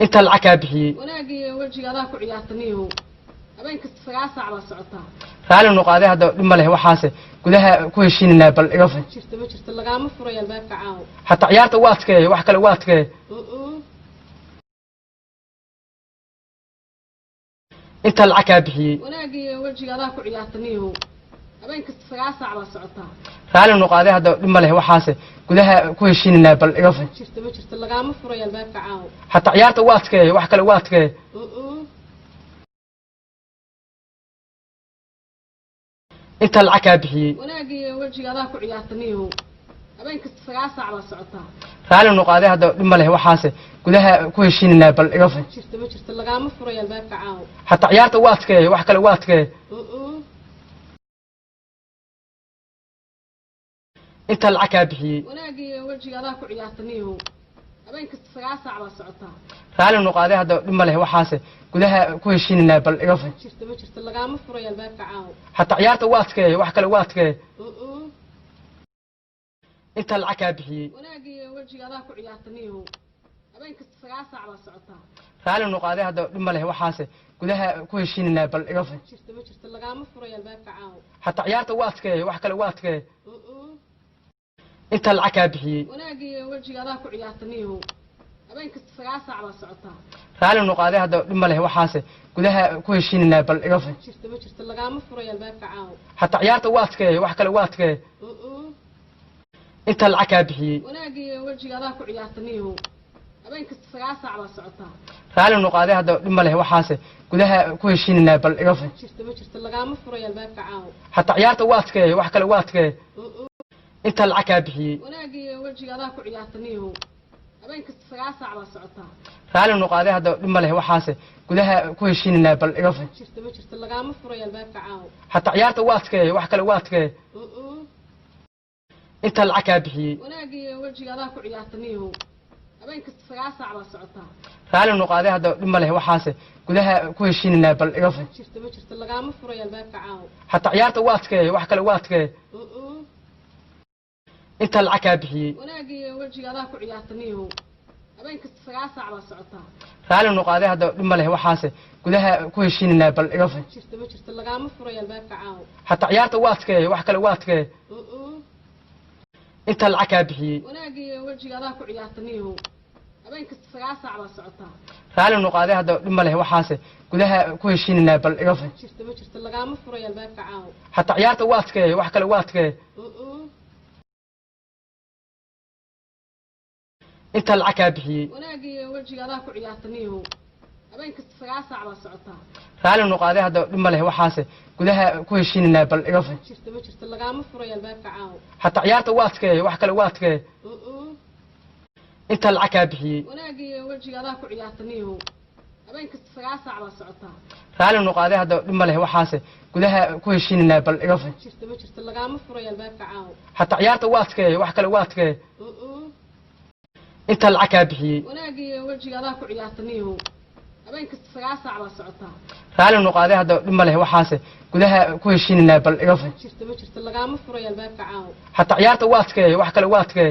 انت العكابحي وناجي وجهي هذا كعياتنيه habeenka 9 saac baa socotaa raali noqoday hada dhima leh waxaas gudaha ku heshiinina bal iga ma jirto lagama furayo albaabka caaw hatta ciyaarta waadkee wax kale waadkee inta lacag bixiyay wanaagii wajiga adaa ku ciyaartaniyo habeenka 9 saac baa socotaa raali noqoday hada dhima leh waxaas gudaha ku heshiinina bal iga ma jirto lagama furayo albaabka caaw hatta ciyaarta waadkee wax kale waadkee انت العكا بحي وناجي وجهي هذا كعياتنيه habeenka 9 saac baa socotaa raali noqoday hada dhima leh waxaas gudaha ku heshiinina bal iga ma jirto lagama furayo albaabka caaw hatta ciyaarta waadkee wax kale waadkee انت العكا بحي wanaagii wajiga adaa ku ciyaartaniyo habeenka 9 saac baa socotaa raali noqoday hada dhima leh waxaas gudaha ku heshiinina bal iga ma jirto lagama furayo albaabka caaw hatta ciyaarta waadkee wax kale waadkee انت العكا بحي wanaagii wajiga adaa ku ciyaartaniyo habeenka 9 saac baa socotaa raali noqoday hada dhima leh waxaas gudaha ku heshiinina bal iga ma jirto lagama furayo albaabka caaw hatta ciyaarta waadkee wax kale waadkee انت العكا بحي wanaagii wajiga adaa ku ciyaartaniyo habeenka 9 saac baa socotaa raali noqoday hada dhima leh waxaas gudaha ku heshiinina bal iga ma jirto lagama furayo albaabka caaw hatta ciyaarta waadkee wax kale waadkee انت العكا بحي wanaagii wajiga adaa ku ciyaartaniyo habeenka 9 saac baa socotaa raali noqoday hada dhima leh waxaas gudaha ku heshiinina bal iga ma jirto lagama furayo albaabka caaw hatta ciyaarta waadkee wax kale waadkee انت العكا بحي wanaagii wajiga adaa ku ciyaartaniyo habeenka 9 saac baa socotaa raali noqoday hada dhima leh waxaas gudaha ku heshiinina bal iga ma jirto lagama furayo albaabka caaw hatta ciyaarta waadkee wax kale waadkee انت العكا بحي wanaagii wajiga adaa ku ciyaartaniyo habeenka 9 saac baa socotaa raali noqoday hada dhima leh waxaas gudaha ku heshiinina bal iga ma jirto lagama furayo albaabka caaw hatta ciyaarta waadkee wax kale waadkee انت العكا بحي wanaagii wajiga adaa ku ciyaartaniyo habeenka 9 saac baa socotaa raali noqoday hada dhima leh waxaas gudaha ku heshiinina bal iga ma jirto lagama furayo albaabka caaw hatta ciyaarta waadkee wax kale waadkee انت العكا بحي wanaagii wajiga adaa ku ciyaartaniyo habeenka 9 saac baa socotaa raali noqoday hada dhima leh waxaas gudaha ku heshiinina bal iga ma jirto lagama furayo albaabka caaw hatta ciyaarta waadkee wax kale waadkee انت العكا بحي wanaagii wajiga adaa ku ciyaartaniyo habeenka 9 saac baa socotaa raali noqoday hada dhima leh waxaas gudaha ku heshiinina bal iga ma jirto lagama furayo albaabka caaw hatta ciyaarta waadkee wax kale waadkee انت العكا بحي wanaagii wajiga adaa ku ciyaartaniyo habeenka 9 saac baa socotaa raali noqoday hada dhima leh waxaas gudaha ku heshiinina bal iga ma jirto lagama furayo albaabka caaw hatta ciyaarta waadkee wax kale waadkee انت العكا بحي wanaagii wajiga adaa ku ciyaartaniyo habeenka 9 saac baa socotaa raali noqoday hada dhima leh waxaas gudaha ku heshiinina bal iga ma jirto lagama furayo albaabka caaw hatta ciyaarta waadkee wax kale waadkee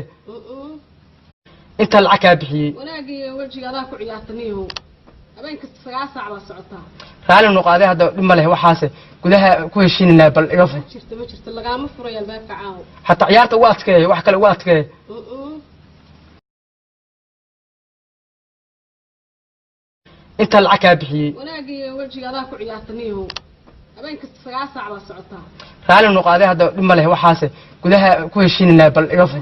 انت العكا بحي wanaagii wajiga adaa ku ciyaartaniyo habeenka 9 saac baa socotaa raali noqoday hada dhima leh waxaas gudaha ku heshiinina bal iga ma jirto lagama furayo albaabka caaw hatta ciyaarta waadkee wax kale waadkee انت العكا بحي wanaagii wajiga adaa ku ciyaartaniyo habeenka 9 saac baa socotaa raali noqoday hada dhima leh waxaas gudaha ku heshiinina bal iga ma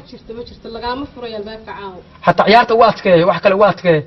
jirto lagama furayo albaabka caaw hatta ciyaarta waadkee wax kale waadkee